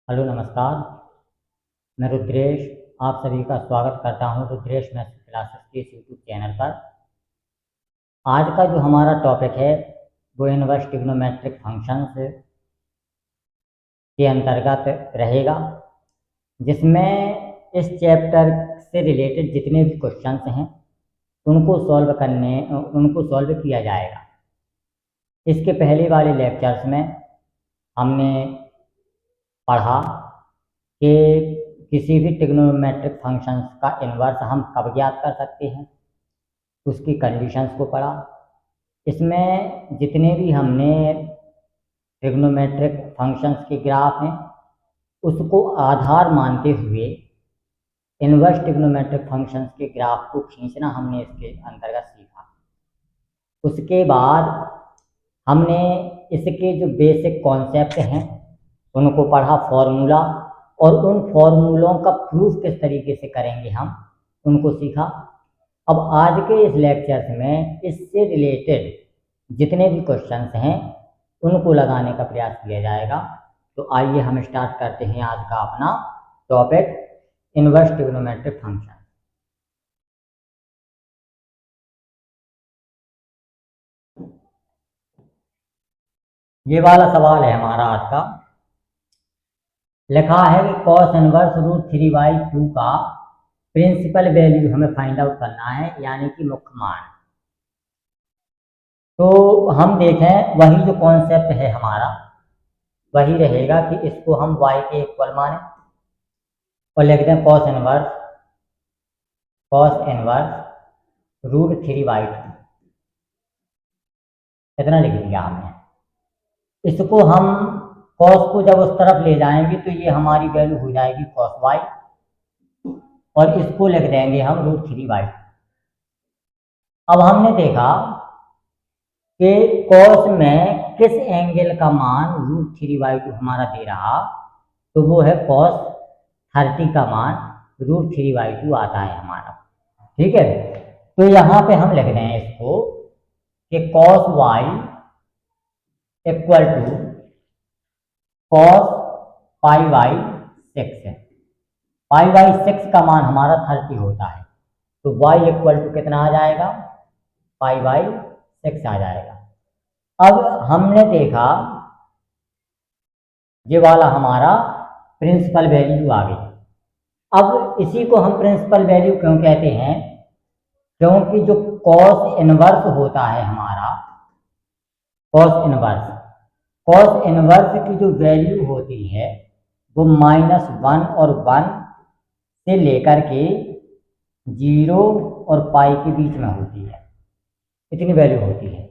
Hello नमस्कार। मैं रुद्रेश आप सभी का स्वागत करता हूं रुद्रेश मैथ्स क्लासेस के इस यूट्यूब चैनल पर। आज का जो हमारा टॉपिक है वो इनवर्स ट्रिग्नोमेट्रिक फंक्शंस के अंतर्गत रहेगा, जिसमें इस चैप्टर से रिलेटेड जितने भी क्वेश्चंस हैं उनको सॉल्व किया जाएगा। इसके पहले वाले लेक्चर्स में हमने पढ़ा कि किसी भी ट्रिग्नोमेट्रिक फंक्शंस का इन्वर्स हम कब ज्ञात कर सकते हैं, उसकी कंडीशंस को पढ़ा। इसमें जितने भी हमने ट्रिग्नोमेट्रिक फंक्शंस के ग्राफ हैं उसको आधार मानते हुए इन्वर्स ट्रिग्नोमेट्रिक फंक्शंस के ग्राफ को खींचना हमने इसके अंतर्गत सीखा। उसके बाद हमने इसके जो बेसिक कॉन्सेप्ट हैं उनको पढ़ा, फॉर्मूला, और उन फॉर्मूलों का प्रूफ किस तरीके से करेंगे हम उनको सीखा। अब आज के इस लेक्चर में इससे रिलेटेड जितने भी क्वेश्चंस हैं उनको लगाने का प्रयास किया जाएगा। तो आइए हम स्टार्ट करते हैं आज का अपना टॉपिक, इनवर्स ट्रिग्नोमेट्रिक फंक्शन। ये वाला सवाल है हमारा आज का। लिखा है कि cos इनवर्स √3/2 का प्रिंसिपल वैल्यू हमें फाइंड आउट करना है, यानी कि मुख्य मान। तो हम देखें वही जो कॉन्सेप्ट है हमारा वही रहेगा कि इसको हम y के इक्वल माने और लिख दें cos इनवर्स √3/2। इतना लिख दिया हमने। इसको हम cos को जब उस तरफ ले जाएंगे तो ये हमारी वैल्यू हो जाएगी cos y, और इसको लिख देंगे हम √3/2। अब हमने देखा कि cos में किस एंगल का मान √3/2 हमारा दे रहा, तो वो है cos 30 का मान √3/2 आता है हमारा। ठीक है, तो यहाँ पे हम लिख दें इसको कि cos y equal to cos π/6 है। π/6 का मान हमारा 30 होता है, तो y इक्वल टू कितना आ जाएगा, π/6 आ जाएगा। अब हमने देखा ये वाला हमारा प्रिंसिपल वैल्यू आ गई। अब इसी को हम प्रिंसिपल वैल्यू क्यों कहते हैं, क्योंकि जो cos इनवर्स होता है हमारा, cos इनवर्स की जो वैल्यू होती है वो -1 और 1 से लेकर के 0 और पाई के बीच में होती है, इतनी वैल्यू होती है।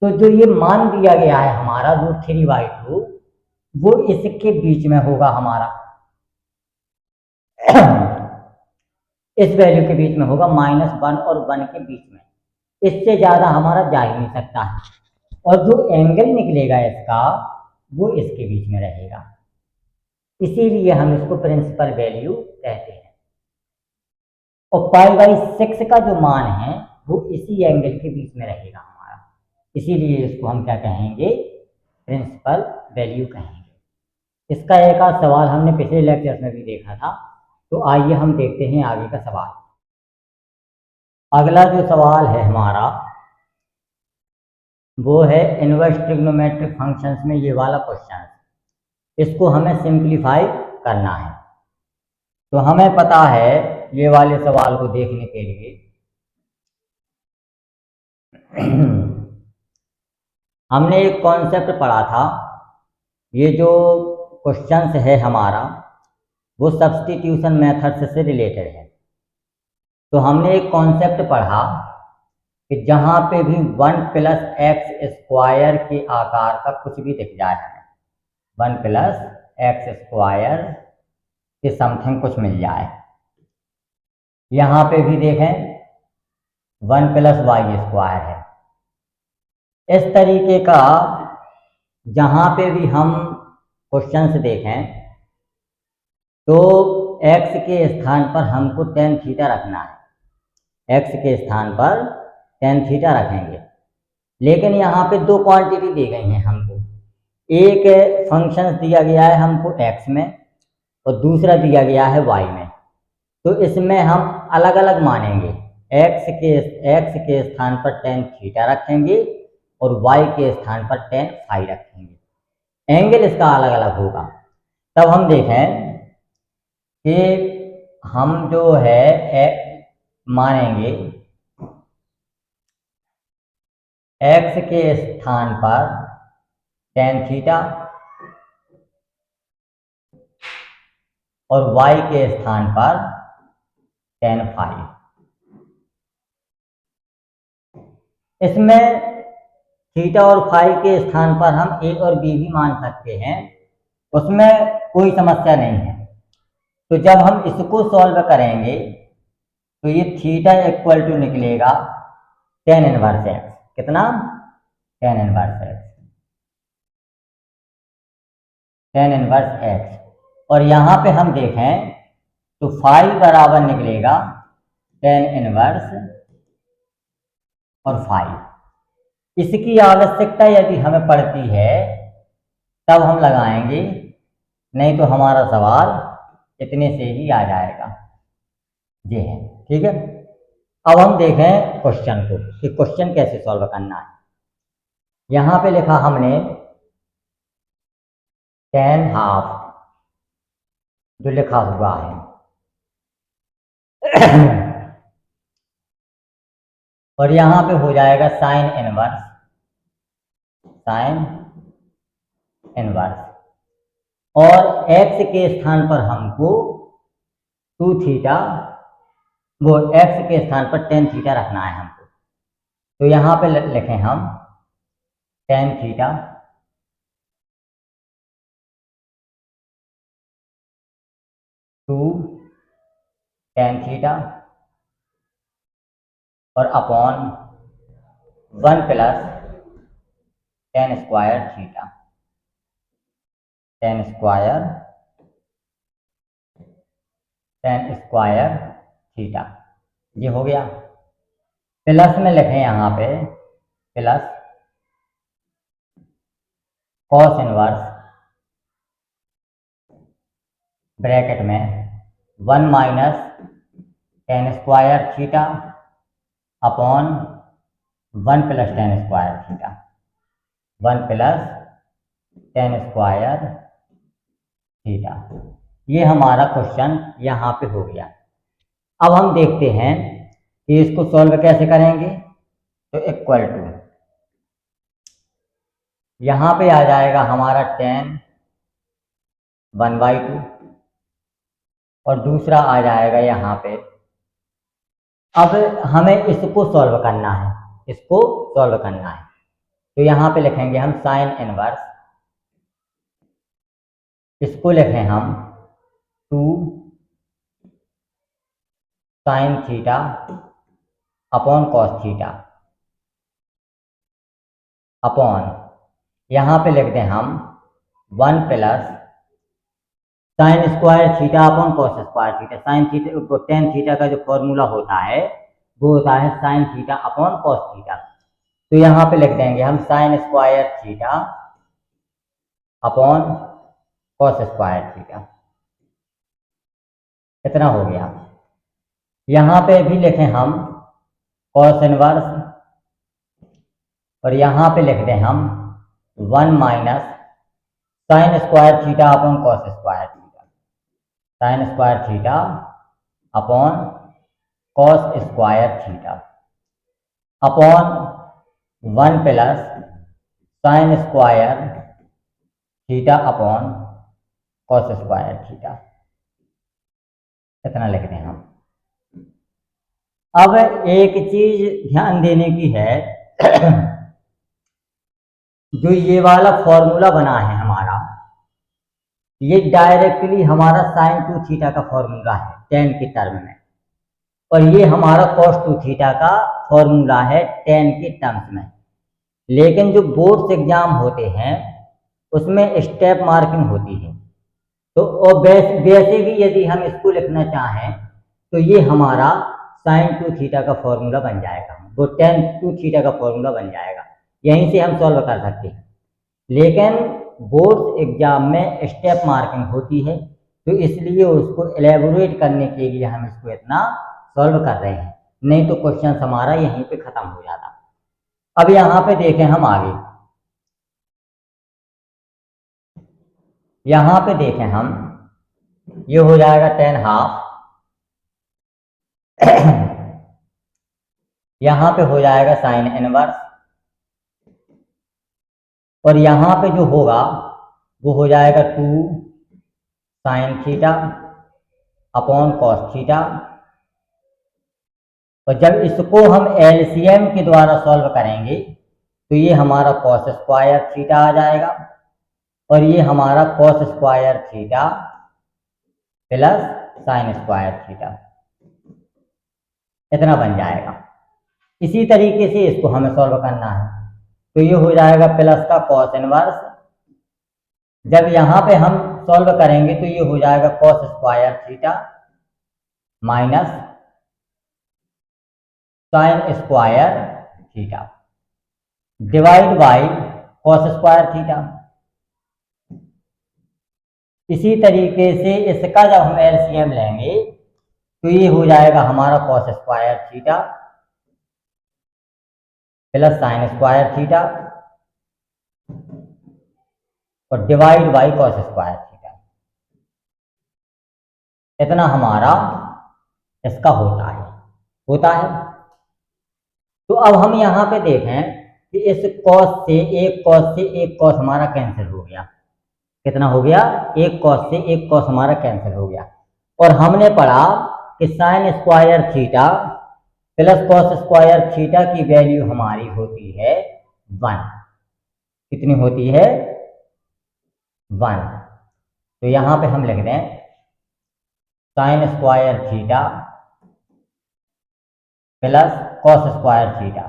तो जो ये मान दिया गया है हमारा √3/2 वो इसके बीच में होगा हमारा इस वैल्यू के बीच में होगा, -1 और 1 के बीच में। इससे ज़्यादा हमारा जा ही नहीं सकता है, और जो एंगल निकलेगा इसका वो इसके बीच में रहेगा। इसीलिए हम इसको प्रिंसिपल वैल्यू कहते हैं। और π/6 का जो मान है वो इसी एंगल के बीच में रहेगा हमारा, इसीलिए इसको हम क्या कहेंगे, प्रिंसिपल वैल्यू कहेंगे। इसका एक आध सवाल हमने पिछले लेक्चर में भी देखा था, तो आइए हम देखते हैं आगे का सवाल। अगला जो सवाल है हमारा वो है इनवर्स ट्रिग्नोमेट्रिक फंक्शंस में ये वाला क्वेश्चन। इसको हमें सिंप्लीफाई करना है। तो हमें पता है ये वाले सवाल को देखने के लिए हमने एक कॉन्सेप्ट पढ़ा था। ये जो क्वेश्चंस है हमारा वो सब्स्टिट्यूशन मेथड से रिलेटेड है। तो हमने एक कॉन्सेप्ट पढ़ा कि जहाँ पे भी 1 + x² के आकार का कुछ भी दिख जाए, 1 + x² के समथिंग कुछ मिल जाए। यहाँ पे भी देखें 1 + y² है। इस तरीके का जहाँ पे भी हम क्वेश्चंस देखें तो x के स्थान पर हमको tan थीटा रखना है, x के स्थान पर tan थीटा रखेंगे। लेकिन यहाँ पे दो क्वांटिटी दी गई हैं हमको, एक फंक्शन दिया गया है हमको x में और दूसरा दिया गया है y में, तो इसमें हम अलग अलग मानेंगे। x के स्थान पर tan थीटा रखेंगे और y के स्थान पर tan फाई रखेंगे। एंगल इसका अलग अलग होगा। तब हम देखें कि हम जो है मानेंगे x के स्थान पर tan थीटा और y के स्थान पर tan फाई। इसमें थीटा और फाई के स्थान पर हम a और b भी मान सकते हैं, उसमें कोई समस्या नहीं है। तो जब हम इसको सॉल्व करेंगे तो ये थीटा इक्वल टू निकलेगा tan इनवर्स x। कितना? tan inverse x, tan inverse x। और यहाँ पे हम देखें तो फाई बराबर निकलेगा tan इनवर्स और फाई। इसकी आवश्यकता यदि हमें पड़ती है तब हम लगाएंगे, नहीं तो हमारा सवाल इतने से ही आ जाएगा। जी है, ठीक है। अब हम देखें क्वेश्चन को कि क्वेश्चन कैसे सॉल्व करना है। यहाँ पे लिखा हमने tan हाफ जो लिखा हुआ है और यहाँ पे हो जाएगा साइन इनवर्स और x के स्थान पर हमको 2 थीटा, वो x के स्थान पर tan थीटा रखना है हमको। तो यहाँ पे लिखें हम tan theta two tan theta और upon 1 plus tan square theta, tan square theta. ये हो गया। प्लस में लिखें यहाँ पे प्लस कॉस इनवर्स ब्रैकेट में 1 minus tan square theta upon 1 plus tan square theta, 1 plus tan square theta. ये हमारा क्वेश्चन यहाँ पे हो गया। अब हम देखते हैं कि इसको सॉल्व कैसे करेंगे। तो इक्वल टू यहाँ पे आ जाएगा हमारा tan 1/2 और दूसरा आ जाएगा यहाँ पे। अब हमें इसको सॉल्व करना है, तो यहाँ पे लिखेंगे हम साइन इनवर्स, इसको लिखें हम 2 sine theta upon cos theta upon यहाँ पे लिख दें हम 1 plus sine square theta upon cos square theta. Sign theta को tan थीटा का जो फॉर्मूला होता है वो होता है sine theta upon cos theta. तो यहाँ पे लिख देंगे हम sign square theta upon cos square theta. कितना हो गया? यहाँ पे भी लिखें हम कॉस इनवर्स और यहाँ पे लिख दें हम 1 minus sign square theta upon cos square theta, sign square theta upon cos square theta upon 1 plus sine square theta upon cos square theta. इतना लिख दें हम। अब एक चीज ध्यान देने की है, जो ये वाला फॉर्मूला बना है हमारा, ये डायरेक्टली हमारा साइन 2 थीटा का फॉर्मूला है tan के टर्म में, और ये हमारा cos 2 थीटा का फॉर्मूला है tan के टर्म्स में। लेकिन जो बोर्ड्स एग्जाम होते हैं उसमें स्टेप मार्किंग होती है, तो वैसे भी यदि हम इसको लिखना चाहें तो ये हमारा साइन 2 थीटा का फॉर्मूला बन जाएगा, वो tan 2 थीटा का फॉर्मूला बन जाएगा। यहीं से हम सॉल्व कर सकते हैं। लेकिन बोर्ड्स एग्जाम में स्टेप मार्किंग होती है, तो इसलिए उसको एलेबोरेट करने के लिए हम इसको इतना सॉल्व कर रहे हैं, नहीं तो क्वेश्चन हमारा यहीं पे खत्म हो जाता। अब यहाँ पे देखें हम आगे, यहाँ पे देखें हम, ये हो जाएगा 10½ यहाँ पे हो जाएगा साइन इनवर्स, और यहाँ पे जो होगा वो हो जाएगा 2 sine theta upon cos theta. और जब इसको हम एलसीएम के द्वारा सॉल्व करेंगे तो ये हमारा कॉस स्क्वायर थीटा आ जाएगा, और ये हमारा cos square theta plus sine square theta, इतना बन जाएगा। इसी तरीके से इसको हमें सॉल्व करना है, तो ये हो जाएगा प्लस का कॉस इनवर्स, जब यहाँ पे हम सॉल्व करेंगे तो ये हो जाएगा cos square theta minus sign square theta divide by cos square theta. इसी तरीके से इसका जब हम एलसीएम लेंगे तो ये हो जाएगा हमारा cos square theta plus sine square theta और divide by cos square theta, इतना हमारा इसका होता है। तो अब हम यहाँ पे देखें कि इस कॉस से एक कॉस हमारा कैंसिल हो गया। कितना हो गया? एक कॉस से एक कॉस हमारा कैंसिल हो गया। और हमने पढ़ा कि sine square theta plus cos square theta की वैल्यू हमारी होती है 1। कितनी होती है? 1। तो यहाँ पे हम लिख दें sine square theta plus cos square theta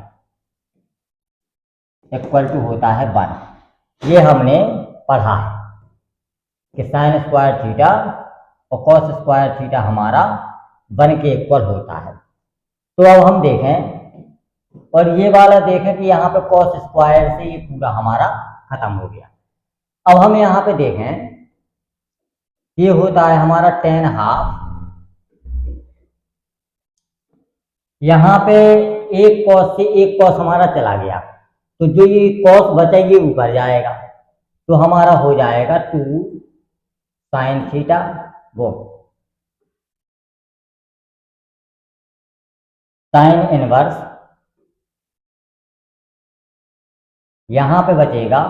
equal to होता है 1। ये हमने पढ़ा है कि साइन स्क्वायर थीटा और कॉस स्क्वायर थीटा हमारा 1 के इक्वल होता है। तो अब हम देखें, और ये वाला देखें कि यहाँ पे कॉस स्क्वायर से ये पूरा हमारा खत्म हो गया। अब हम यहाँ पे देखें, ये होता है हमारा 10½ यहाँ पे एक कॉस से एक कॉस हमारा चला गया, तो जो ये कॉस बचा ये ऊपर जाएगा, तो हमारा हो जाएगा 2 साइन थीटा वो साइन इनवर्स, यहाँ पे बचेगा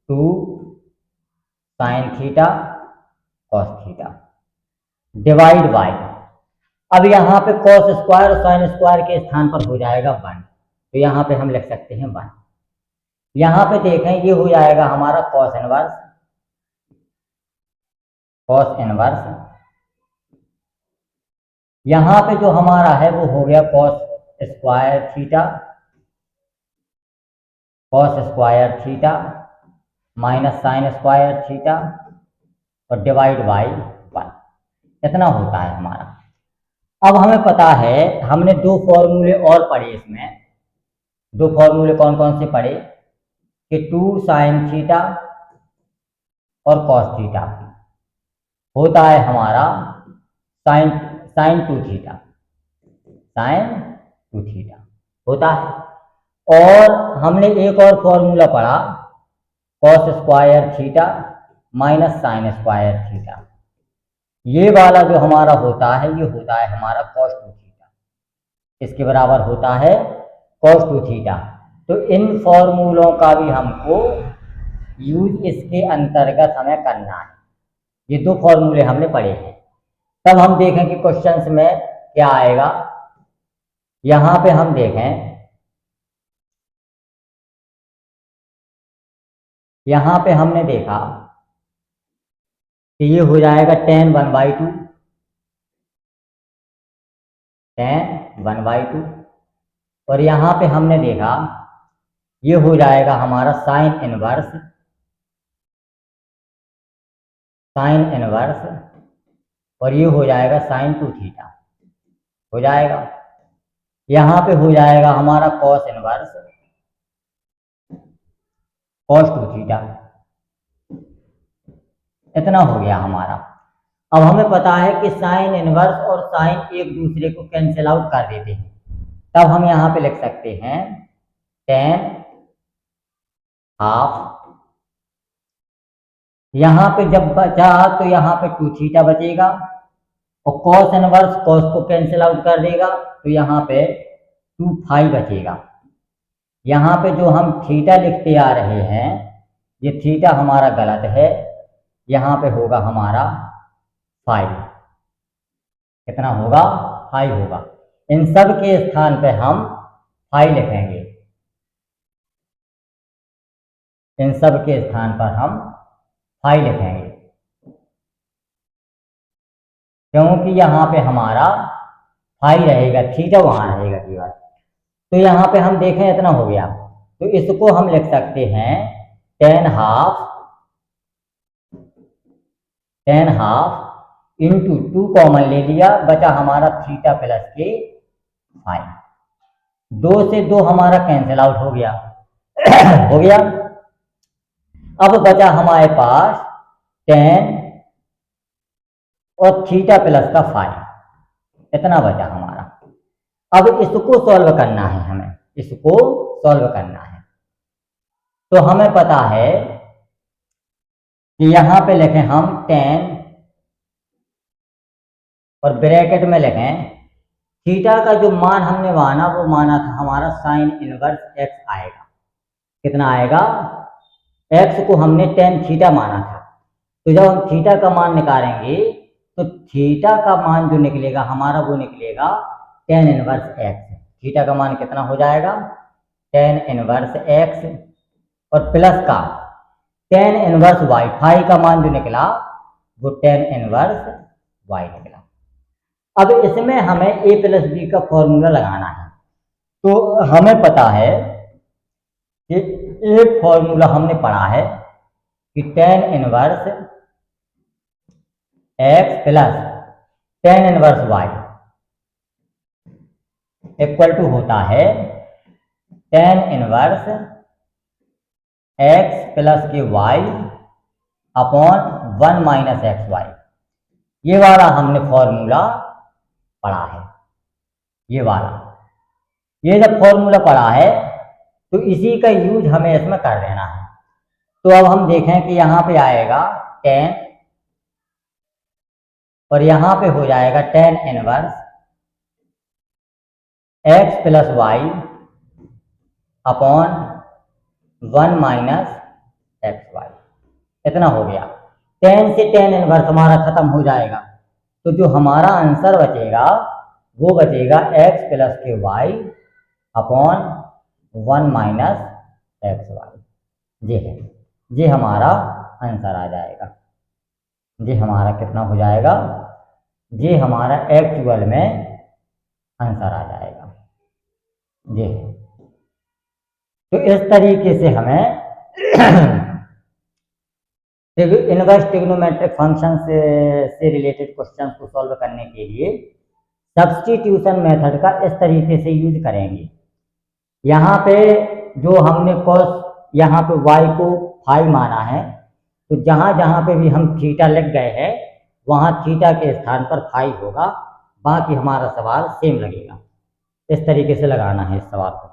2 sine theta cos theta divide by, अब यहाँ पे कॉस स्क्वायर और साइन स्क्वायर के स्थान पर हो जाएगा 1, तो यहाँ पे हम लिख सकते हैं 1। यहाँ पे देखें, ये हो जाएगा हमारा कॉस इनवर्स, यहाँ पे जो हमारा है वो हो गया cos square theta minus sign square theta और डिवाइड बाई 1, इतना होता है हमारा। अब हमें पता है, हमने 2 फॉर्मूले और पढ़े इसमें। 2 फॉर्मूले कौन कौन से पढ़े कि 2 साइन थीटा और कॉस थीटा होता है हमारा साइन 2 थीटा होता है। और हमने एक और फॉर्मूला पढ़ा cos square theta minus sign square theta, ये वाला जो हमारा होता है ये होता है हमारा cos 2 थीटा, इसके बराबर होता है cos 2 थीटा। तो इन फॉर्मूलों का भी हमको यूज इसके अंतर्गत हमें करना है। ये 2 फॉर्मूले हमने पढ़े हैं। तब हम देखें कि क्वेश्चंस में क्या आएगा। यहाँ पे हम देखें, यहाँ पे हमने देखा कि ये हो जाएगा tan 1/2 और यहाँ पे हमने देखा ये हो जाएगा हमारा साइन इनवर्स और ये हो जाएगा साइन 2 थीटा हो जाएगा। यहाँ पे हो जाएगा हमारा कॉस 2 थीटा इतना हो गया हमारा। अब हमें पता है कि साइन इनवर्स और साइन एक दूसरे को कैंसिल आउट कर देते हैं, तब हम यहाँ पे लिख सकते हैं टेन हाफ। यहाँ पे जब बचा तो यहाँ पे 2 थीटा बचेगा, और कॉस इनवर्स कॉस को कैंसिल आउट कर देगा, तो यहाँ पे 2 फाई बचेगा। यहाँ पे जो हम थीटा लिखते आ रहे हैं, ये थीटा हमारा गलत है, यहाँ पे होगा हमारा 5। कितना होगा? 5 होगा। इन सब के स्थान पे हम 5 लिखेंगे, इन सब के स्थान पर हम 5 लिखेंगे, क्योंकि यहाँ पे हमारा 5 रहेगा, थीटा वहाँ रहेगा केवल। तो यहाँ पे हम देखें इतना हो गया, तो इसको हम लिख सकते हैं 10 हाफ इंटू 2 कॉमन ले लिया, बचा हमारा थीटा प्लस के 5। 2 से 2 हमारा कैंसिल आउट हो गया हो गया। अब बचा हमारे पास 10 और थीटा प्लस का 5, इतना बचा हमारा। अब इसको सॉल्व करना है, हमें इसको सॉल्व करना है। तो हमें पता है कि यहां पे लिखें हम 10 और ब्रैकेट में लिखें थीटा का जो मान हमने माना वो माना था हमारा साइन इनवर्स एक्स आएगा। कितना आएगा? एक्स को हमने 10 थीटा माना था। तो जब हम थीटा का मान निकालेंगे तो थीटा का मान जो निकलेगा हमारा वो निकलेगा 10 इनवर्स एक्स। थीटा का मान कितना हो जाएगा? 10 इनवर्स एक्स और प्लस का 10 इनवर्स वाई। फाई का मान जो निकला वो 10 इनवर्स वाई निकला। अब इसमें हमें ए प्लस बी का फॉर्मूला लगाना है। तो हमें पता है कि एक फॉर्मूला हमने पढ़ा है कि 10 inverse x plus 10 inverse y equal to होता है 10 इनवर्स एक्स प्लस के y upon 1 minus x y. ये वाला हमने फॉर्मूला पढ़ा है, ये वाला। ये जब फॉर्मूला पढ़ा है तो इसी का यूज हमें इसमें कर देना है। तो अब हम देखें कि यहाँ पे आएगा 10 और यहाँ पे हो जाएगा 10 inverse x plus y upon 1 minus x y. इतना हो गया। 10 से 10 इनवर्स हमारा खत्म हो जाएगा, तो जो हमारा आंसर बचेगा वो बचेगा एक्स प्लस के y upon 1 minus x y. ये है, ये हमारा आंसर आ जाएगा। ये हमारा कितना हो जाएगा? ये हमारा एक्चुअल में आंसर आ जाएगा। ये तो इस तरीके से हमें इनवर्स ट्रिग्नोमेट्रिक फंक्शन से रिलेटेड क्वेश्चन को सॉल्व करने के लिए सब्स्टिट्यूशन मेथड का इस तरीके से यूज करेंगे। यहाँ पे जो हमने cos यहाँ पे y को फाई माना है, तो जहाँ जहाँ पे भी हम थीटा लग गए हैं वहाँ थीटा के स्थान पर फाई होगा, बाकी हमारा सवाल सेम लगेगा। इस तरीके से लगाना है इस सवाल को।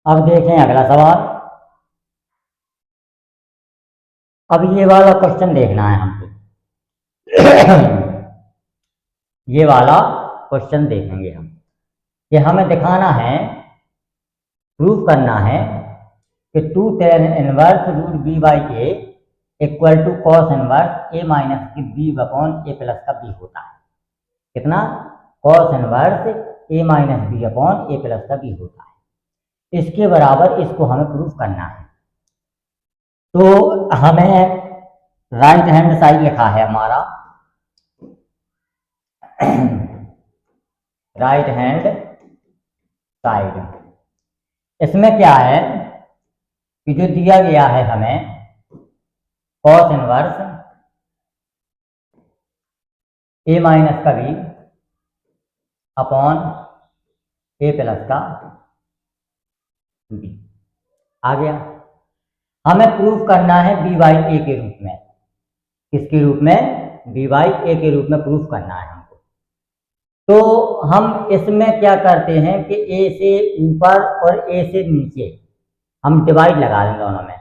अब देखें अगला सवाल। अब ये वाला क्वेश्चन देखना है हमको। ये वाला क्वेश्चन देखेंगे हम, कि हमें दिखाना है, प्रूफ करना है कि 2 tan inverse root b by a equal to cos inverse a minus की बी अपॉन ए प्लस का बी होता है। कितना? Cos inverse a minus b upon a plus का बी होता है। इसके बराबर इसको हमें प्रूफ करना है। तो हमें राइट हैंड साइड लिखा है हमारा, राइट हैंड साइड। इसमें क्या है कि जो दिया गया है हमें कॉस इनवर्स ए माइनस का बी अपॉन ए प्लस का बी आ गया। हमें प्रूफ करना है बी बाई ए के रूप में। किसके रूप में? बी बाई ए के रूप में प्रूफ करना है हमको। तो हम इसमें क्या करते हैं कि ए से ऊपर और ए से नीचे हम डिवाइड लगा लें दोनों में।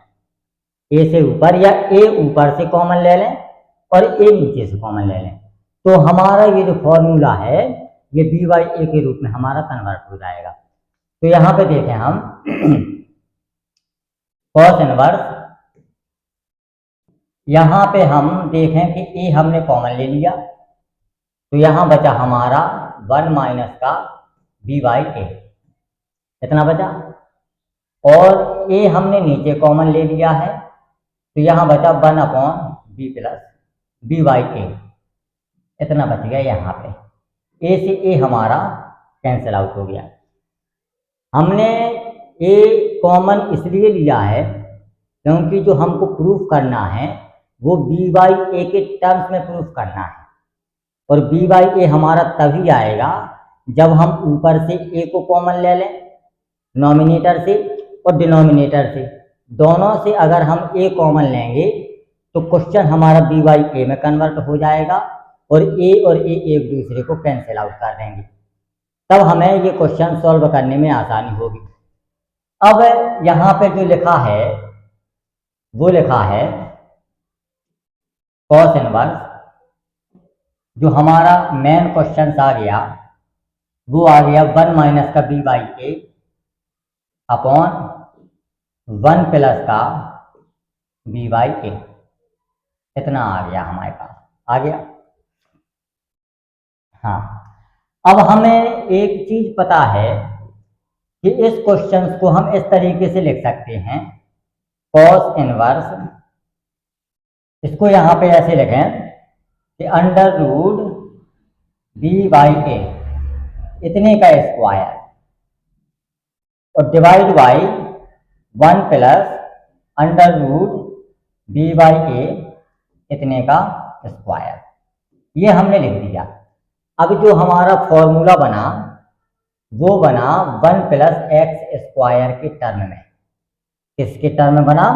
ए से ऊपर या ए ऊपर से कॉमन ले लें और ए नीचे से कॉमन ले लें। तो हमारा ये जो फॉर्मूला है ये बी बाई ए के रूप में हमारा कन्वर्ट हो जाएगा। तो यहाँ पे देखें हम कॉस इनवर्स, यहाँ पे हम देखें कि ए हमने कॉमन ले लिया तो यहाँ बचा हमारा 1 माइनस का बी बाई ए, इतना बचा। और ए हमने नीचे कॉमन ले लिया है तो यहाँ बचा 1 upon b plus b by a, इतना बच गया। यहाँ पे ए से ए हमारा कैंसिल आउट हो गया। हमने ए कॉमन इसलिए लिया है क्योंकि जो हमको प्रूफ करना है वो बी बाई ए के टर्म्स में प्रूफ करना है। और बी बाई ए हमारा तभी आएगा जब हम ऊपर से ए को कॉमन ले लें नॉमिनेटर से और डिनोमिनेटर से। दोनों से अगर हम ए कॉमन लेंगे तो क्वेश्चन हमारा बी बाई ए में कन्वर्ट हो जाएगा और ए एक दूसरे को कैंसिल आउट कर देंगे। तब हमें ये क्वेश्चन सॉल्व करने में आसानी होगी। अब यहाँ पे जो लिखा है वो लिखा है कॉस इनवर्स। जो हमारा मेन क्वेश्चन आ गया वो आ गया 1 माइनस का b by a upon 1 plus का बी बाई ए, इतना आ गया हमारे पास। आ गया। हाँ, अब हमें एक चीज पता है कि इस क्वेश्चन को हम इस तरीके से लिख सकते हैं कॉस इनवर्स, इसको यहाँ पे ऐसे लिखें कि under root b by a इतने का स्क्वायर और डिवाइड बाई 1 प्लस under root b by a इतने का स्क्वायर। ये हमने लिख दिया। अब जो हमारा फॉर्मूला बना वो बना 1 प्लस एक्स स्क्वायर के टर्म में। किसके टर्म में बना?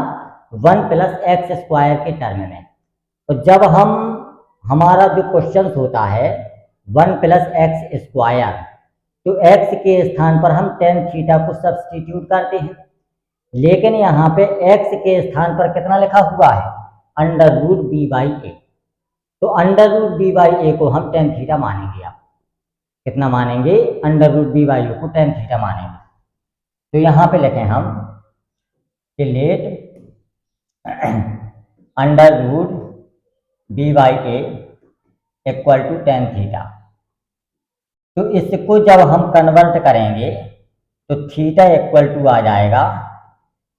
1 प्लस एक्स स्क्वायर के टर्म में। तो जब हमारा जो क्वेश्चन होता है 1 प्लस एक्स स्क्वायर, तो एक्स के स्थान पर हम टेन थीटा को सब्स्टिट्यूट करते हैं। लेकिन यहाँ पे एक्स के स्थान पर कितना लिखा हुआ है? अंडर रूट बी बाई ए। तो अंडर रूट बी बाई ए को हम टेन थीटा मानेंगे। आप कितना मानेंगे? अंडर रूट बी बाई ए को टेन थीटा मानेंगे। तो यहाँ पे लिखें हम कि let under root b by a equal to tan theta. तो इसको जब हम कन्वर्ट करेंगे तो थीटा इक्वल टू आ जाएगा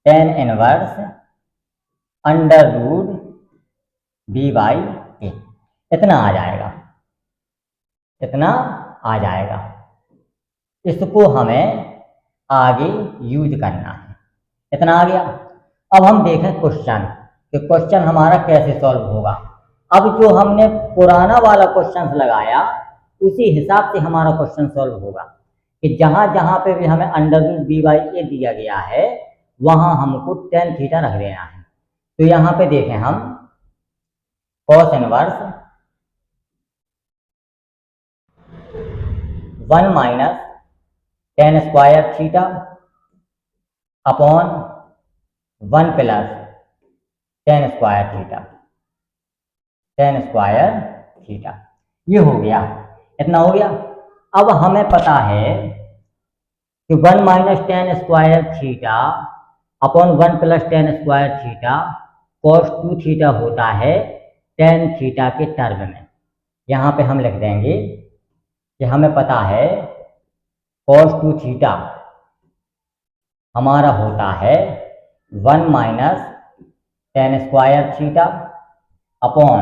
tan inverse under root b by a, इतना आ जाएगा। इतना आ जाएगा। इसको हमें आगे यूज करना है। इतना आ गया। अब हम देखें क्वेश्चन कि क्वेश्चन हमारा कैसे सॉल्व होगा। अब जो हमने पुराना वाला क्वेश्चन लगाया उसी हिसाब से हमारा क्वेश्चन सॉल्व होगा कि जहाँ जहाँ पे भी हमें अंडर रूट बी बाई ए दिया गया है वहाँ हमको टेन थीटा रख देना है। तो यहाँ पे देखें हम cos inverse 1 minus ten square theta upon 1 plus ten square theta, ten square theta. ये हो गया। इतना हो गया। अब हमें पता है कि 1 minus ten square theta upon 1 plus ten square theta cos 2 theta होता है टेन थीटा के टर्म में। यहाँ पे हम लिख देंगे कि हमें पता है कॉस 2 थीटा हमारा होता है 1 minus ten square theta upon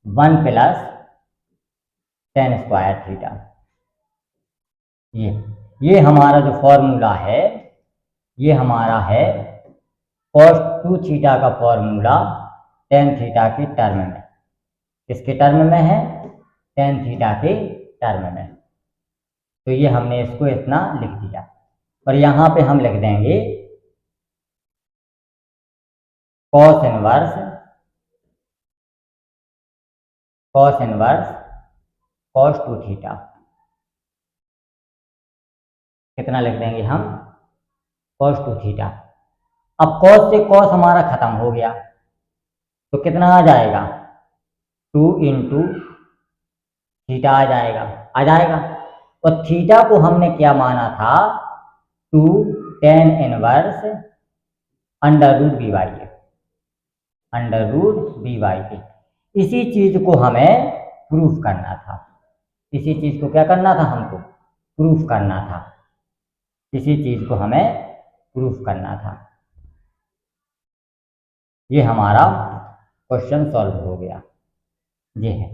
1 plus ten square theta. ये हमारा जो फॉर्मूला है ये हमारा है कॉस 2 थीटा का फॉर्मूला टेन थीटा के टर्म में। किसके टर्म में है? टेन थीटा के टर्म में। तो ये हमने इसको इतना लिख दिया और यहाँ पे हम लिख देंगे कॉस इनवर्स कॉस 2 थीटा। कितना लिख देंगे हम? Cos 2 theta. अब कॉस से कॉस हमारा खत्म हो गया तो कितना आ जाएगा? 2 इंटू थीटा आ जाएगा। और थीटा को हमने क्या माना था? 2 tan inverse under root b by a. इसी चीज को हमें प्रूफ करना था। इसी चीज को क्या करना था? हमको प्रूफ करना था। इसी चीज को हमें प्रूफ करना था। ये हमारा क्वेश्चन सॉल्व हो गया। ये है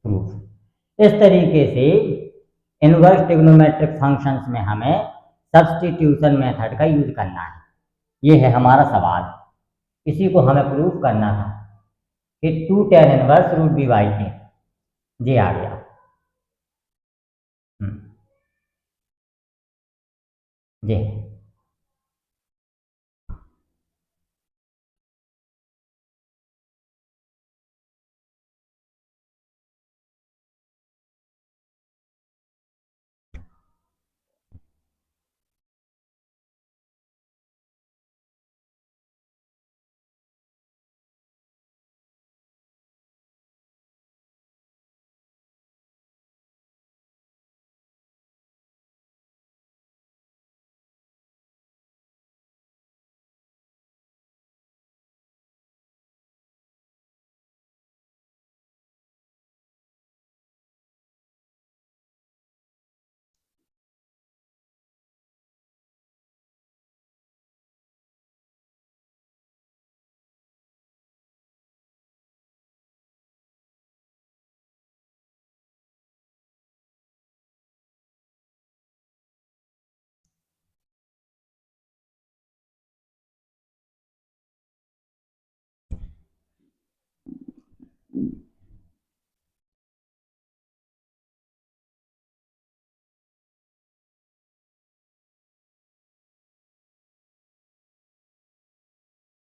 प्रूफ। इस तरीके से इनवर्स ट्रिग्नोमेट्रिक फंक्शंस में हमें सब्स्टिट्यूशन मेथड का यूज करना है। ये है हमारा सवाल। इसी को हमें प्रूफ करना था कि 2 tan inverse root b by a. ये आ गया। ये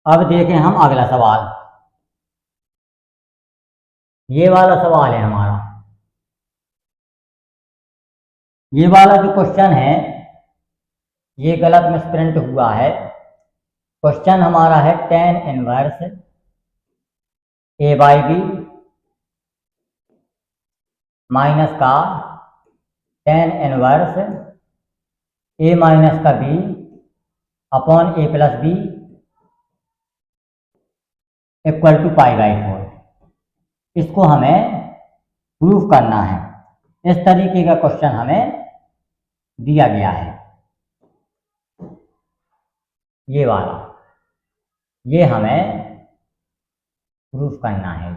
अब देखें हम अगला सवाल। ये वाला सवाल है हमारा। ये वाला जो क्वेश्चन है ये गलत मिसप्रिंट हुआ है। क्वेश्चन हमारा है tan inverse a by b minus का टेन इनवर्स ए माइनस का b upon a plus b equal to pi by 4। इसको हमें प्रूफ करना है। इस तरीके का क्वेश्चन हमें दिया गया है। ये वाला ये हमें प्रूफ करना है।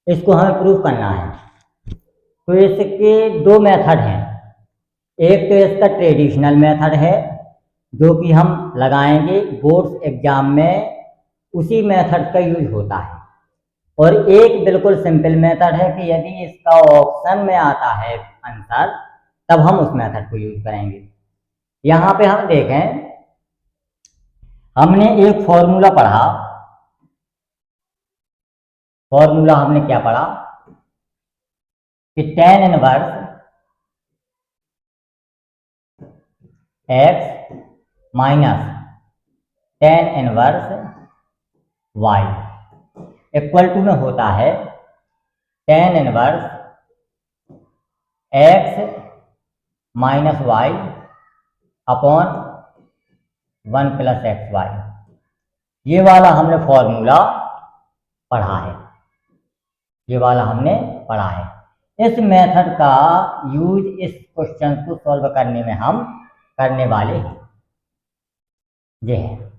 इसको हमें प्रूफ करना है। तो इसके दो मेथड हैं। एक तो इसका ट्रेडिशनल मेथड है जो कि हम लगाएंगे बोर्ड्स एग्जाम में, उसी मेथड का यूज होता है। और एक बिल्कुल सिंपल मेथड है कि यदि इसका ऑप्शन में आता है आंसर तब हम उस मेथड को यूज करेंगे। यहाँ पे हम देखें, हमने एक फॉर्मूला पढ़ा। फॉर्मूला हमने क्या पढ़ा कि tan inverse x minus tan inverse y equal to में होता है tan inverse x minus y upon 1 plus x y, ये वाला हमने फॉर्मूला पढ़ा है, ये वाला हमने पढ़ा है। इस मेथड का यूज इस क्वेश्चन को सॉल्व करने में हम करने वाले हैं, ये है,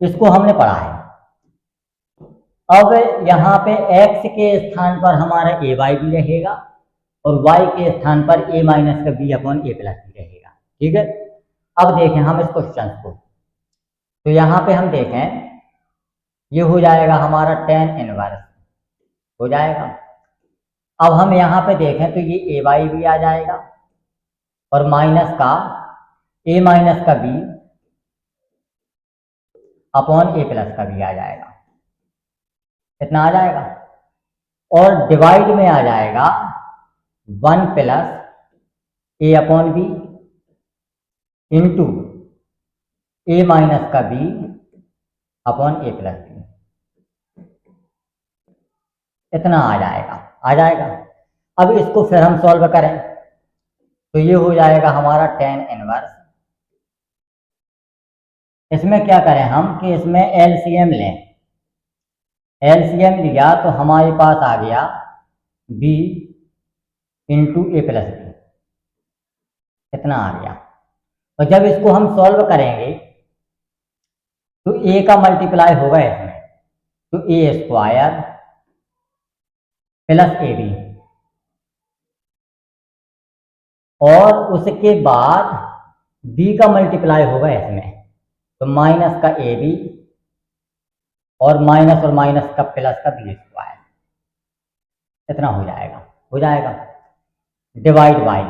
इसको हमने पढ़ा है। अब यहाँ पे x के स्थान पर हमारा ए वाई भी रहेगा और y के स्थान पर a माइनस का b अपॉन ए प्लस भी रहेगा, ठीक है। अब देखें हम इस क्वेश्चन को, तो यहाँ पे हम देखें ये हो जाएगा हमारा टेन इनवर्स हो जाएगा। अब हम यहाँ पे देखें तो ये ए वाई भी आ जाएगा और माइनस का a माइनस का b अपॉन ए प्लस का भी आ जाएगा, कितना आ जाएगा, और डिवाइड में आ जाएगा 1 प्लस ए अपॉन बी इंटू ए माइनस का b upon a plus B, इतना आ जाएगा। अब इसको फिर हम सॉल्व करें तो ये हो जाएगा हमारा टेन इनवर्स। इसमें क्या करें हम कि इसमें एलसीएम लें, एलसीएम लिया तो हमारे पास आ गया b इंटू ए प्लस बी, इतना आ गया। और जब इसको हम सॉल्व करेंगे तो a का मल्टीप्लाई होगा इसमें, तो ए स्क्वायर प्लस ए बी, और उसके बाद b का मल्टीप्लाई होगा इसमें, तो माइनस का ए बी और माइनस का प्लस का बी स्क्वायर, इतना हो जाएगा डिवाइड बाई।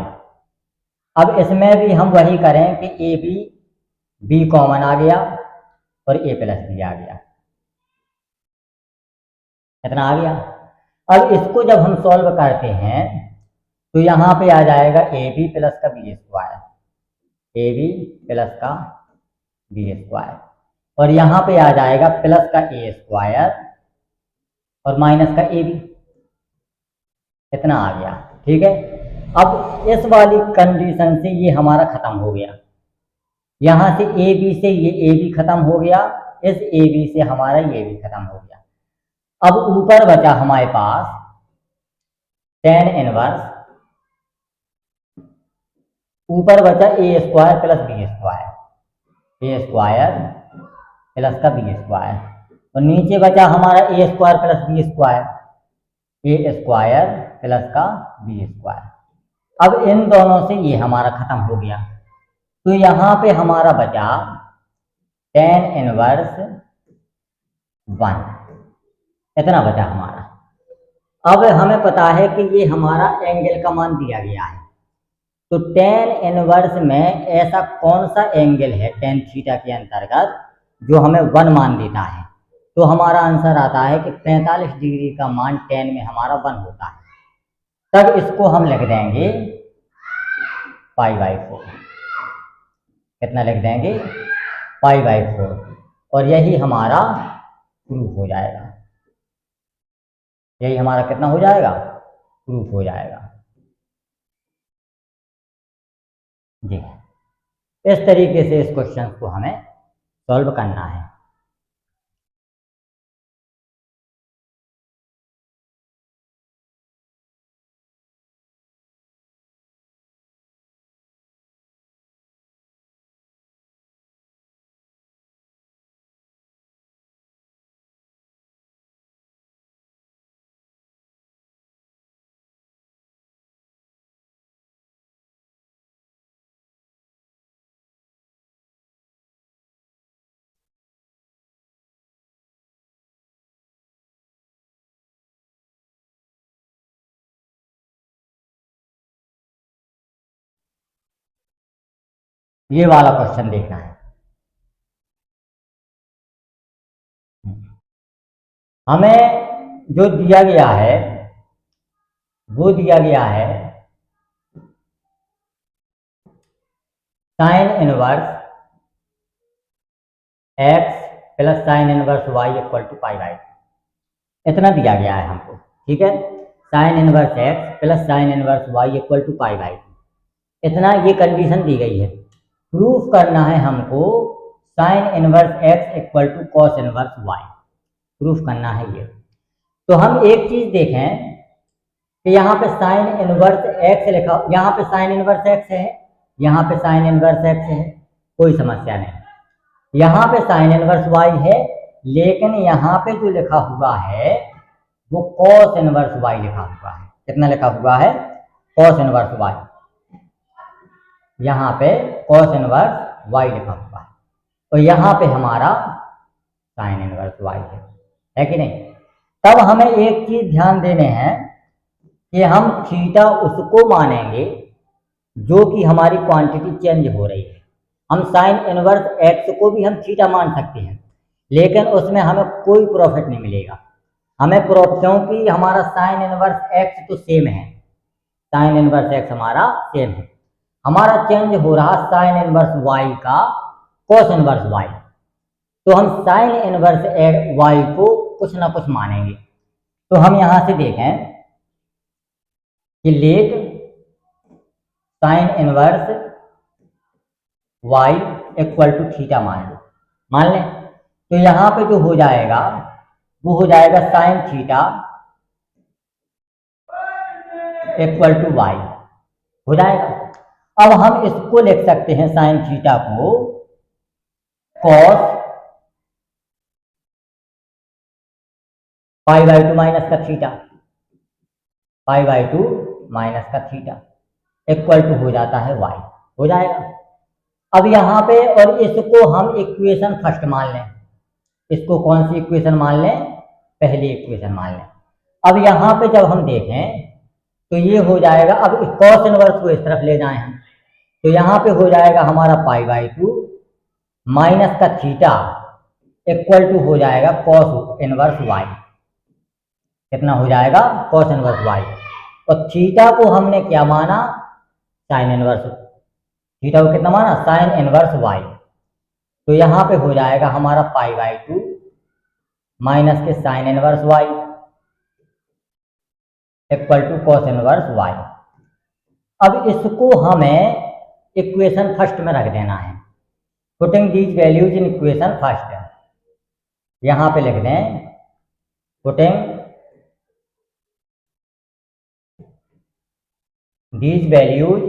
अब इसमें भी हम वही करें कि ए बी बी कॉमन आ गया और ए प्लस बी आ गया, इतना आ गया। अब इसको जब हम सॉल्व करते हैं तो यहाँ पे आ जाएगा ए बी प्लस का b square, a b plus का बी स्क्वायर, और यहाँ पे आ जाएगा प्लस का ए स्क्वायर और माइनस का ए बी, इतना आ गया, ठीक है। अब इस वाली कंडीशन से ये हमारा खत्म हो गया, यहाँ से ए बी से ये ए बी खत्म हो गया, इस ए बी से हमारा ये भी खत्म हो गया। अब ऊपर बचा हमारे पास टेन इनवर्स, ऊपर बचा ए स्क्वायर प्लस बी स्क्वायर, ए स्क्वायर प्लस का बी स्क्वायर, और नीचे बचा हमारा ए स्क्वायर प्लस बी स्क्वायर, ए स्क्वायर प्लस का बी स्क्वायर। अब इन दोनों से ये हमारा खत्म हो गया, तो यहाँ पे हमारा बचा टेन इनवर्स 1, इतना बचा हमारा। अब हमें पता है कि ये हमारा एंगल का मान दिया गया है, तो टेन इनवर्स में ऐसा कौन सा एंगल है टेन थीटा के अंतर्गत जो हमें 1 मान देता है, तो हमारा आंसर आता है कि 45 डिग्री का मान टेन में हमारा 1 होता है। तब इसको हम लिख देंगे π/4, कितना लिख देंगे π/4, और यही हमारा प्रूफ हो जाएगा, यही हमारा कितना हो जाएगा, प्रूफ हो जाएगा जी। इस तरीके से इस क्वेश्चन को हमें सॉल्व करना है। ये वाला क्वेश्चन देखना है, हमें जो दिया गया है वो दिया गया है sine inverse x plus sine inverse y equal to π/2, इतना दिया गया है हमको, ठीक है। Sine inverse x plus sine inverse y equal to pi by two. इतना ये कंडीशन दी गई है। प्रूफ करना है हमको sine inverse x equal to cos inverse y, proof करना है ये। तो हम एक चीज देखें कि यहाँ पे साइन इनवर्स एक्स लिखा, यहाँ पे साइन इनवर्स एक्स है, यहाँ पे साइन इनवर्स एक्स है, कोई समस्या नहीं। यहाँ पे साइन इनवर्स वाई है, लेकिन यहाँ पे जो लिखा हुआ है वो कॉस इनवर्स वाई लिखा हुआ है। कितना लिखा हुआ है? Cos inverse y. यहाँ पे कॉस इनवर्स वाई लिखा हुआ है, और यहाँ पे हमारा साइन इनवर्स वाई है कि नहीं? तब हमें एक चीज ध्यान देने हैं कि हम थीटा उसको मानेंगे जो कि हमारी क्वांटिटी चेंज हो रही है। हम साइन इनवर्स एक्स को भी हम थीटा मान सकते हैं, लेकिन उसमें हमें कोई प्रॉफिट नहीं मिलेगा। हमें क्योंकि हमारा साइन इनवर्स एक्स तो सेम है, साइन इनवर्स एक्स हमारा सेम है, हमारा चेंज हो रहा साइन इनवर्स वाई का कॉस इनवर्स वाई। तो हम साइन इनवर्स वाई को कुछ ना कुछ मानेंगे। तो हम यहां से देखें कि let sine inverse y equal to theta मान लें। तो यहाँ पे जो हो जाएगा वो हो जाएगा sine theta equal to y हो जाएगा। अब हम इसको लिख सकते हैं साइन थीटा को cos pi by two minus का theta, pi by two minus का थीटा इक्वल टू हो जाता है वाई, हो जाएगा। अब यहाँ पे और इसको हम इक्वेशन फर्स्ट मान लें। इसको कौन सी इक्वेशन मान लें? पहली इक्वेशन मान लें। अब यहाँ पे जब हम देखें तो ये हो जाएगा, अब कॉस इनवर्स को इस तरफ ले जाएं हम, तो यहाँ पे हो जाएगा हमारा पाई बाई टू माइनस का थीटा इक्वल टू हो जाएगा कॉस इनवर्स वाई। कितना हो जाएगा? Cos inverse y. और थीटा को हमने क्या माना? Sine inverse. थीटा को कितना माना? Sine inverse y. तो यहाँ पे हो जाएगा हमारा पाई बाई टू माइनस के sine inverse y equal to cos inverse y. अब इसको हमें इक्वेशन फर्स्ट में रख देना है। Putting these values in equation first, यहाँ पे लिख दें putting these values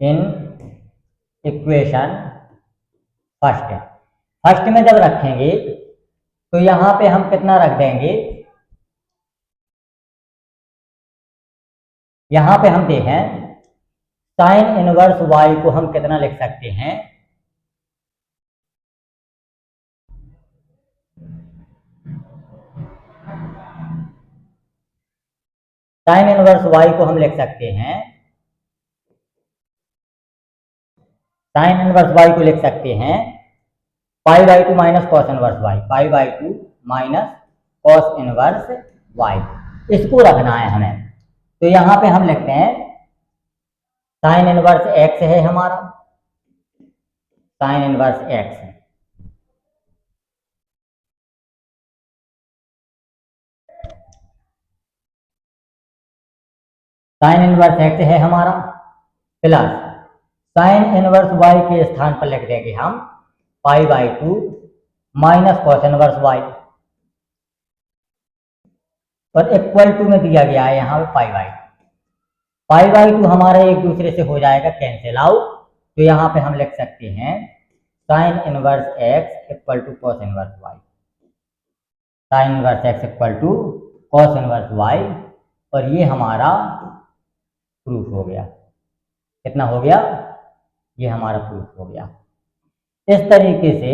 in equation first. First में जब रखेंगे तो यहाँ पे हम कितना रख देंगे? यहाँ पे हम देखें साइन इनवर्स वाई को हम कितना लिख सकते हैं? साइन इनवर्स वाई को हम लिख सकते हैं, साइन इनवर्स वाई को लिख सकते हैं pi by two minus cos inverse y, pi by two minus cos inverse y. इसको रखना है हमें। तो यहाँ पे हम लिखते हैं साइन इनवर्स एक्स है हमारा, साइन इनवर्स एक्स है, साइन इनवर्स एक्स है हमारा, प्लस साइन इनवर्स वाई के स्थान पर लिख देंगे हम pi by two minus cos inverse y, और इक्वल टू में दिया गया है यहाँ पे pi by two. Pi by two हमारे एक दूसरे से हो जाएगा कैंसिल आउट। तो यहाँ पे हम लिख सकते हैं sine inverse x equal to cos inverse y, sine inverse x equal to cos inverse y, और ये हमारा प्रूफ हो गया। कितना हो गया? ये हमारा प्रूफ हो गया। इस तरीके से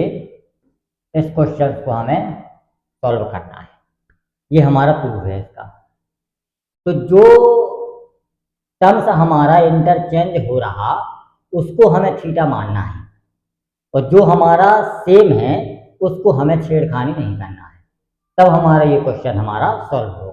इस क्वेश्चन को हमें सॉल्व करना है। ये हमारा प्रूफ है इसका। तो जो टर्म्स हमारा इंटरचेंज हो रहा उसको हमें थीटा मानना है, और जो हमारा सेम है उसको हमें छेड़खानी नहीं करना है। तब हमारा ये क्वेश्चन हमारा सॉल्व होगा।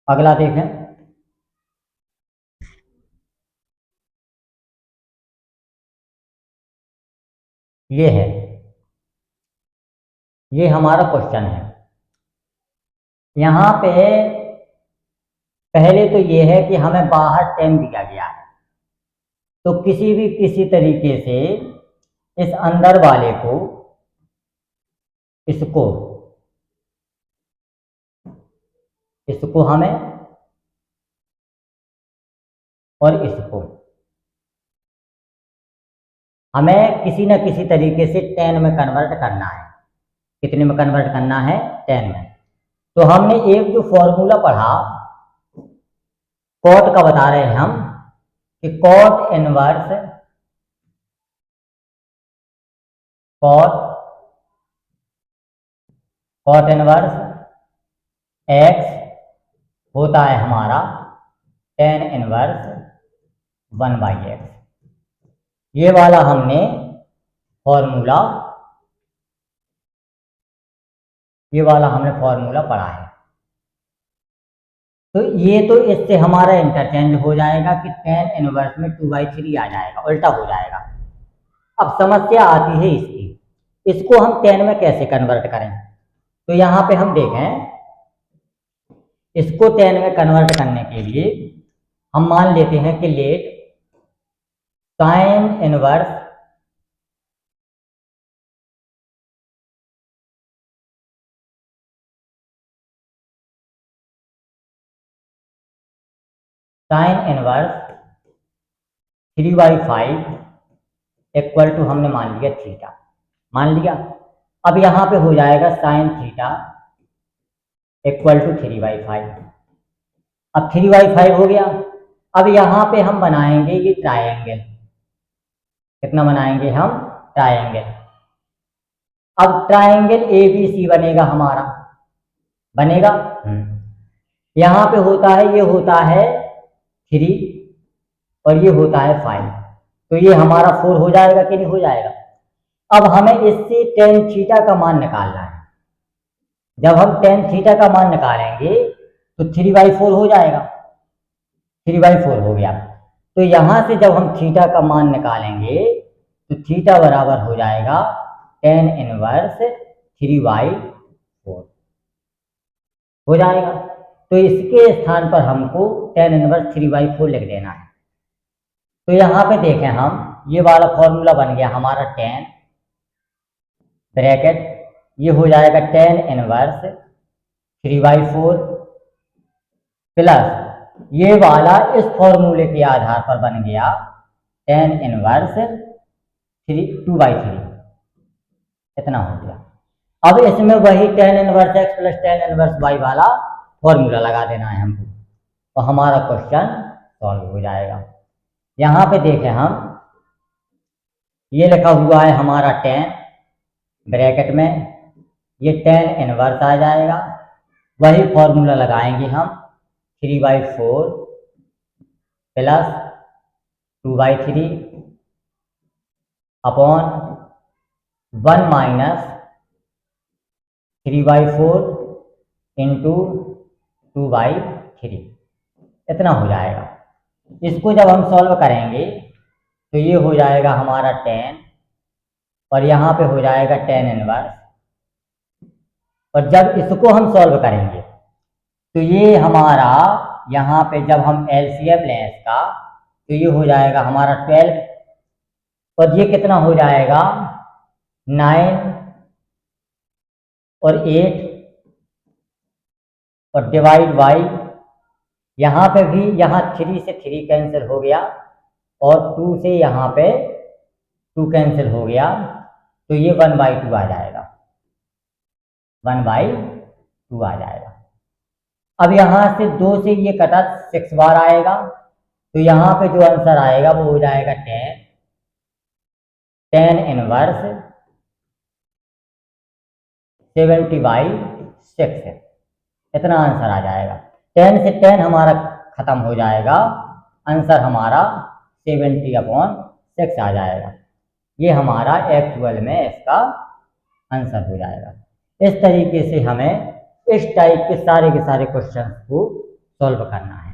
अगला देखें, ये है, ये हमारा क्वेश्चन है। यहाँ पे पहले तो ये है कि हमें बाहर 10 दिया गया है, तो किसी तरीके से इस अंदर वाले को, इसको हमें और इसको हमें किसी न किसी तरीके से 10 में कन्वर्ट करना है। कितने में कन्वर्ट करना है? 10 में। तो हमने एक जो फॉर्मूला पढ़ा कॉट का, बता रहे हैं हम कि कॉट इनवर्स एक्स होता है हमारा tan इनवर्स 1/x। ये वाला हमने फॉर्मूला पढ़ा है। तो ये तो इससे हमारा इंटरचेंज हो जाएगा कि tan इनवर्स में 2/3 आ जाएगा, उल्टा हो जाएगा। अब समस्या आती है इसको हम 10 में कैसे कन्वर्ट करें। तो यहाँ पे हम देखें, इसको 10 में कन्वर्ट करने के लिए हम मान लेते हैं कि let sine inverse sine inverse 3/5 equal to हमने मान लिया थीटा, मान लिया। अब यहाँ पे हो जाएगा साइन थीटा इक्वल टू 3/5। अब 3/5 हो गया। अब यहाँ पे हम बनाएंगे ये ट्रायंगल। कितना बनाएंगे हम? ट्रायंगल। अब ट्रायंगल ABC बनेगा हमारा, बनेगा। यहाँ पे होता है, ये होता है 3 और ये होता है 5, तो ये हमारा 4 हो जाएगा कि नहीं हो जाएगा। अब हमें इससे tan थीटा का मान निकालना है। जब हम tan थीटा का मान निकालेंगे तो 3/4 हो जाएगा, 3/4 हो गया। तो यहाँ से जब हम थीटा का मान निकालेंगे तो थीटा बराबर हो जाएगा tan इनवर्स 3/4 हो जाएगा। तो इसके स्थान पर हमको tan इनवर्स 3/4 लिख देना है। तो यहाँ पे देखें हम, ये वाला फॉर्मूला बन गया हमारा tan ब्रैकेट, ये हो जाएगा tan इनवर्स 3/4 प्लस ये वाला इस फॉर्मूले के आधार पर बन गया tan इनवर्स 2/3, इतना हो गया। अब इसमें वही tan inverse x plus tan inverse y वाला फॉर्मूला लगा देना है हमको, तो हमारा क्वेश्चन सॉल्व हो जाएगा। यहाँ पे देखें हम, ये लिखा हुआ है हमारा tan ब्रैकेट में, ये tan इनवर्स आ जाएगा, वही फॉर्मूला लगाएंगे हम 3/4 प्लस 2/3 अपॉन 1 माइनस 3/4 इंटू 2/3, इतना हो जाएगा। इसको जब हम सॉल्व करेंगे तो ये हो जाएगा हमारा tan और यहाँ पे हो जाएगा tan इनवर्स, और जब इसको हम सॉल्व करेंगे तो ये हमारा यहाँ पे जब हम LCM लें इसका तो ये हो जाएगा हमारा 12, और ये कितना हो जाएगा 9 और 8 और डिवाइड बाई, यहाँ पे भी यहाँ 3 से 3 कैंसिल हो गया और 2 से यहाँ पे 2 कैंसिल हो गया, तो ये 1/2 आ जाएगा, 1/2 आ जाएगा। अब यहाँ से 2 से ये कटा 6 बार आएगा, तो यहाँ पे जो आंसर आएगा वो हो जाएगा tan इनवर्स 70/6, इतना आंसर आ जाएगा। 10 से 10 हमारा खत्म हो जाएगा, आंसर हमारा 70/6 आ जाएगा। ये हमारा एक्चुअल में इसका आंसर हो जाएगा। इस तरीके से हमें इस टाइप के सारे क्वेश्चन को सॉल्व करना है।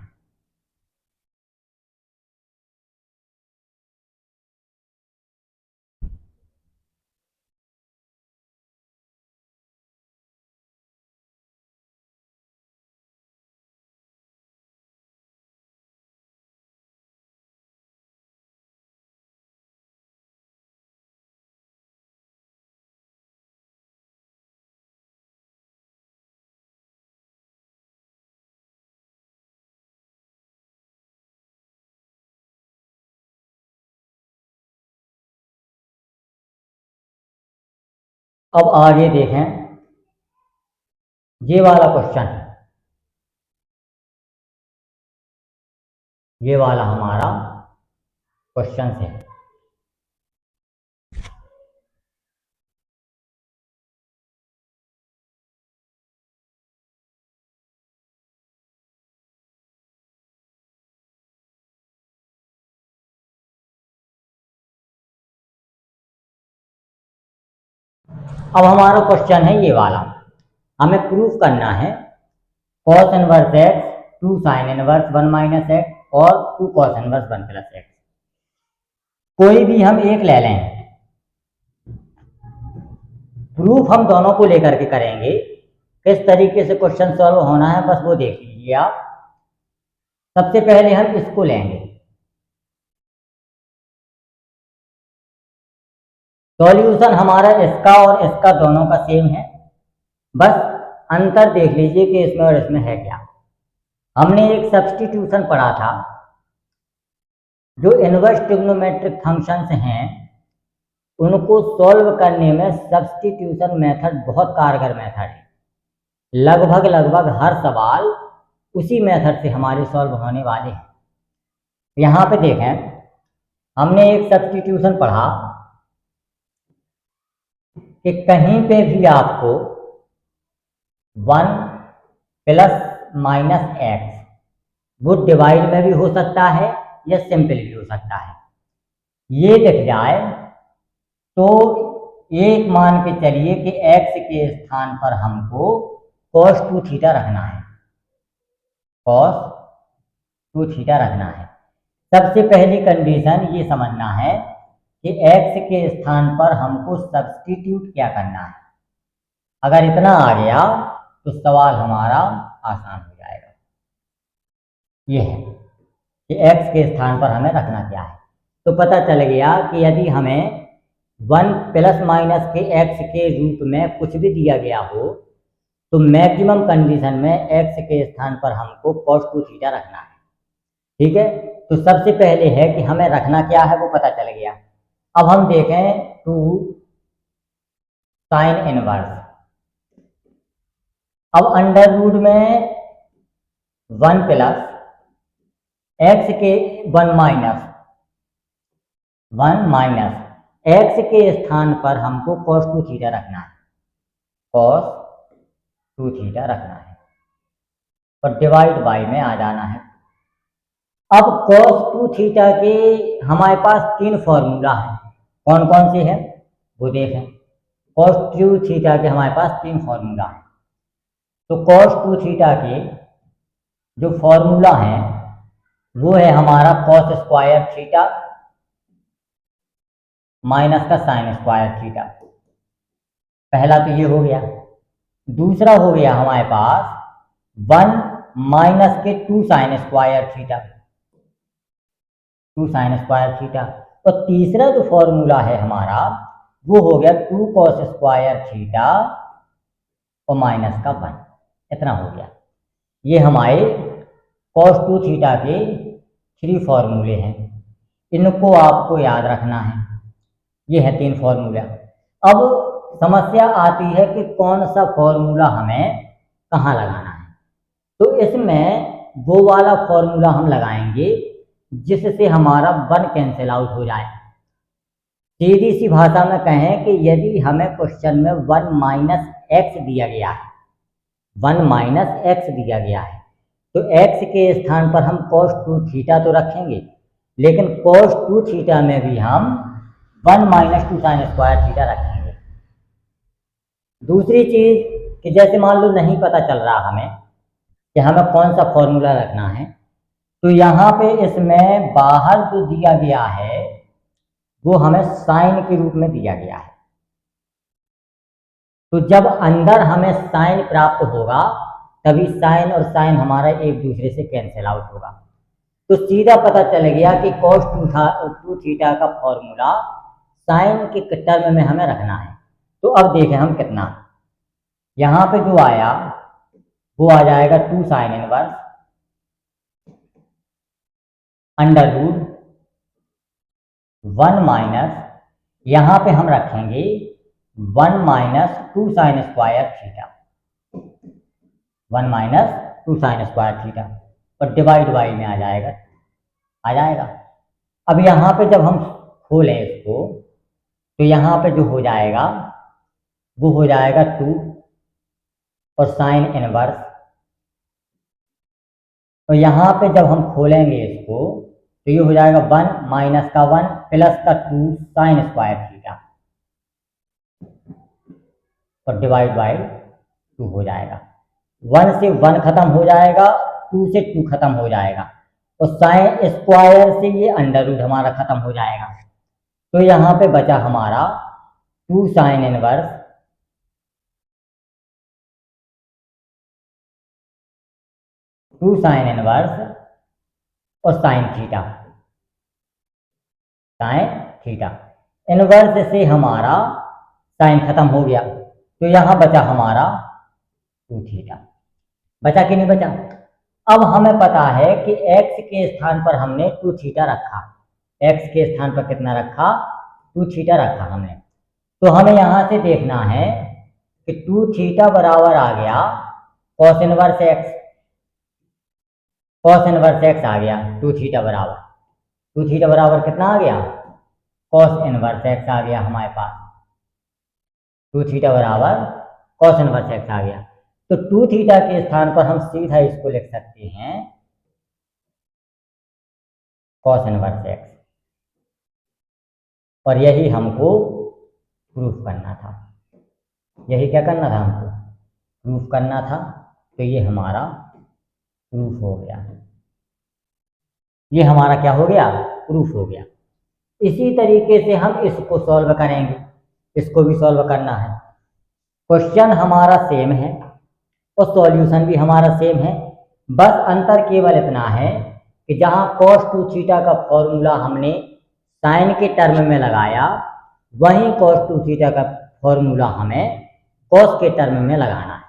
अब आगे देखें, ये वाला क्वेश्चन है, ये वाला हमारा क्वेश्चन है। अब हमारा क्वेश्चन है ये वाला, हमें प्रूफ करना है cos inverse x 2 sin inverse 1 minus x और 2 cos इनवर्स 1 प्लस एक्स। कोई भी हम एक ले लें, प्रूफ हम दोनों को लेकर के करेंगे। किस तरीके से क्वेश्चन सॉल्व होना है बस वो देख लीजिए आप। सबसे पहले हम इसको लेंगे, सॉल्यूशन हमारा इसका और इसका दोनों का सेम है, बस अंतर देख लीजिए कि इसमें और इसमें है क्या। हमने एक सब्स्टिट्यूशन पढ़ा था, जो इनवर्स ट्रिग्नोमेट्रिक फंक्शंस हैं उनको सॉल्व करने में सब्स्टिट्यूशन मेथड बहुत कारगर मेथड है। लगभग हर सवाल उसी मेथड से हमारे सॉल्व होने वाले हैं। यहाँ पे देखें, हमने एक सब्स्टिट्यूशन पढ़ा कि कहीं पे भी आपको 1 प्लस माइनस एक्स वो डिवाइड में भी हो सकता है या सिंपल भी हो सकता है। ये दिख जाए तो एक मान के चलिए कि x के स्थान पर हमको cos 2 थीटा रखना है, cos 2 थीटा रखना है। सबसे पहली कंडीशन ये समझना है कि x के स्थान पर हमको सब्स्टिट्यूट क्या करना है। अगर इतना आ गया तो सवाल हमारा आसान हो जाएगा। ये है कि x के स्थान पर हमें रखना क्या है। तो पता चल गया कि यदि हमें 1 प्लस माइनस के x के रूप में कुछ भी दिया गया हो तो मैक्सिमम कंडीशन में x के स्थान पर हमको cos 2 थीटा रखना है। ठीक है, तो सबसे पहले है कि हमें रखना क्या है वो पता चल गया। अब हम देखें 2 साइन इनवर्स, अब अंडर रूट में 1 प्लस एक्स के 1 माइनस एक्स के स्थान पर हमको cos 2 थीटा रखना है, cos 2 थीटा रखना है और डिवाइड बाई में आ जाना है। अब cos 2 थीटा के हमारे पास 3 फॉर्मूला हैं, कौन कौन से हैं वो देखें। cos 2 थीटा के हमारे पास 3 फॉर्मूला हैं। तो cos 2 थीटा के जो फॉर्मूला हैं वो है हमारा cos स्क्वायर थीटा माइनस का साइन स्क्वायर थीटा। पहला तो ये हो गया। दूसरा हो गया हमारे पास 1 माइनस के 2 sine square theta, 2 sine square theta. और तीसरा जो फॉर्मूला है हमारा वो हो गया 2 cos स्क्वायर थीटा और माइनस का 1। इतना हो गया। ये हमारे cos 2 थीटा के 3 फॉर्मूले हैं, इनको आपको याद रखना है। ये है 3 फॉर्मूला। अब समस्या आती है कि कौन सा फॉर्मूला हमें कहाँ लगाना है। तो इसमें वो वाला फॉर्मूला हम लगाएंगे जिससे हमारा 1 कैंसिल आउट हो जाए। सीधी सी भाषा में कहें कि यदि हमें क्वेश्चन में 1 माइनस एक्स दिया गया है, 1 माइनस एक्स दिया गया है, तो x के स्थान पर हम cos 2 थीटा तो रखेंगे, लेकिन cos 2 थीटा में भी हम 1 माइनस 2 साइन स्क्वायर थीटा रखेंगे। दूसरी चीज कि जैसे मान लो नहीं पता चल रहा हमें कि हमें कौन सा फॉर्मूला रखना है। तो यहाँ पे इसमें बाहर जो दिया गया है वो हमें साइन के रूप में दिया गया है। तो जब अंदर हमें साइन प्राप्त होगा तभी साइन और साइन हमारा एक दूसरे से कैंसिल आउट होगा। तो सीधा पता चल गया कि cos 2 थीटा का फॉर्मूला साइन के टर्म में हमें रखना है। तो अब देखें हम कितना, यहाँ पे जो आया वो आ जाएगा 2 sine inverse under root 1 minus, यहाँ पे हम रखेंगे 1 minus 2 sine square theta, 1 minus 2 sine square theta, और डिवाइड बाई में आ जाएगा। अब यहाँ पे जब हम खोलें इसको तो यहाँ पे जो हो जाएगा वो हो जाएगा 2 और साइन इनवर्स, और यहाँ पे जब हम खोलेंगे इसको तो ये हो जाएगा 1 माइनस का 1 प्लस का 2 साइन स्क्वायर थीटा, और डिवाइड बाई 2 हो जाएगा। 1 से 1 खत्म हो जाएगा, 2 से 2 खत्म हो जाएगा, और साइन स्क्वायर से ये अंडर रूट हमारा खत्म हो जाएगा। तो यहाँ पे बचा हमारा 2 साइन इनवर्स और साइन थीटा। इनवर्स से हमारा साइन खत्म हो गया, तो यहाँ बचा हमारा 2 थीटा। बचा कि नहीं बचा? अब हमें पता है कि x के स्थान पर हमने 2 थीटा रखा, x के स्थान पर कितना रखा? 2 थीटा रखा हमने। तो हमें यहाँ से देखना है कि 2 थीटा बराबर आ गया cos इनवर्स x आ गया। 2 थीटा बराबर कितना आ गया? cos इनवर्स x आ गया हमारे पास। 2 थीटा बराबर cos इनवर्स x आ गया। तो 2 थीटा के स्थान पर हम सीधा इसको लिख सकते हैं cos इनवर्स x, और यही हमको प्रूफ करना था। प्रूफ करना था। तो ये हमारा प्रूफ हो गया, प्रूफ हो गया। इसी तरीके से हम इसको सॉल्व करेंगे, इसको भी सॉल्व करना है। क्वेश्चन हमारा सेम है और सॉल्यूशन भी हमारा सेम है, बस अंतर केवल इतना है कि जहाँ cos 2 थीटा का फॉर्मूला हमने साइन के टर्म में लगाया, वहीं cos 2 थीटा का फॉर्मूला हमें cos के टर्म में लगाना है।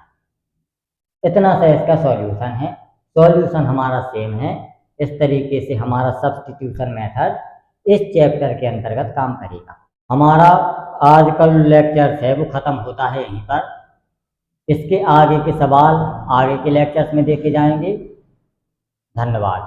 इतना सा इसका सॉल्यूशन है। सॉल्यूशन हमारा सेम है। इस तरीके से हमारा सब्स्टिट्यूशन मेथड इस चैप्टर के अंतर्गत काम करेगा। हमारा आज का लेक्चर है वो ख़त्म होता है यहीं पर। इसके आगे के सवाल आगे के लेक्चर्स में देखे जाएंगे। धन्यवाद।